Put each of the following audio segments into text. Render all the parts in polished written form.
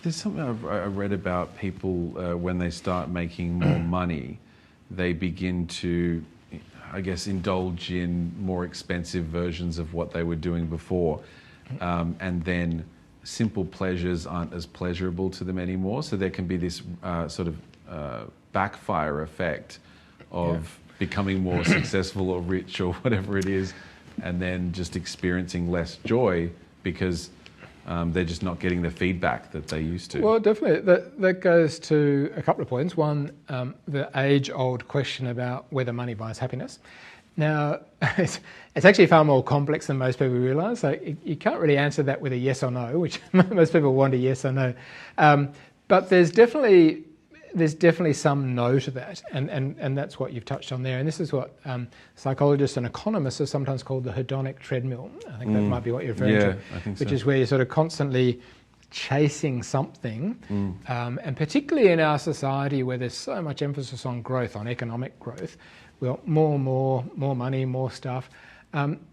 There's something I read about people when they start making more money, they begin to, I guess, indulge in more expensive versions of what they were doing before. And then simple pleasures aren't as pleasurable to them anymore. So there can be this sort of backfire effect of becoming more successful or rich or whatever it is, and then just experiencing less joy because they're just not getting the feedback that they used to. Well, definitely. That goes to a couple of points. One, the age-old question about whether money buys happiness. Now, it's actually far more complex than most people realise. So you can't really answer that with a yes or no, which most people want a yes or no. But there's definitely some no to that, and that's what you've touched on there. And this is what psychologists and economists have sometimes called the hedonic treadmill. I think that might be what you're referring to. I think which so. is where you're sort of constantly chasing something, and particularly in our society where there's so much emphasis on growth, on economic growth, well, more money, more stuff,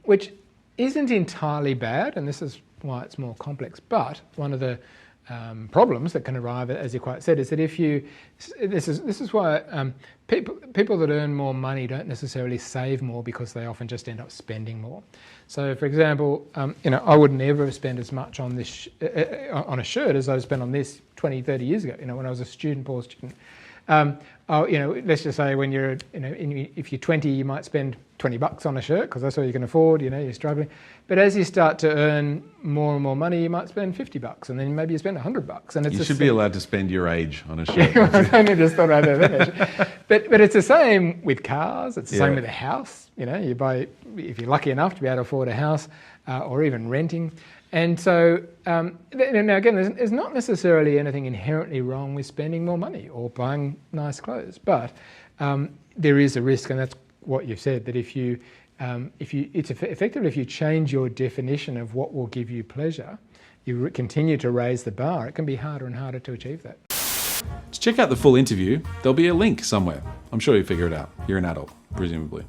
which isn't entirely bad, and this is why it's more complex. But one of the problems that can arrive, as you quite said, is that if you, this is why people that earn more money don't necessarily save more, because they often just end up spending more. So, for example, I would never spend as much on this on a shirt as I spent on this 20, 30 years ago. When I was a student, poor student. Let's just say when you're, if you're 20, you might spend $20 on a shirt because that's all you can afford. You're struggling. But as you start to earn more and more money, you might spend $50, and then maybe you spend $100. And it's you should be allowed to spend your age on a shirt. I only just thought I'd have that. But it's the same with cars. It's the same with a house. You buy, if you're lucky enough to be able to afford a house, or even renting. And so, now again, there's not necessarily anything inherently wrong with spending more money or buying nice clothes, but there is a risk, and that's what you've said, that effectively if you change your definition of what will give you pleasure, you continue to raise the bar, it can be harder and harder to achieve that. To check out the full interview, there'll be a link somewhere. I'm sure you'll figure it out. You're an adult, presumably.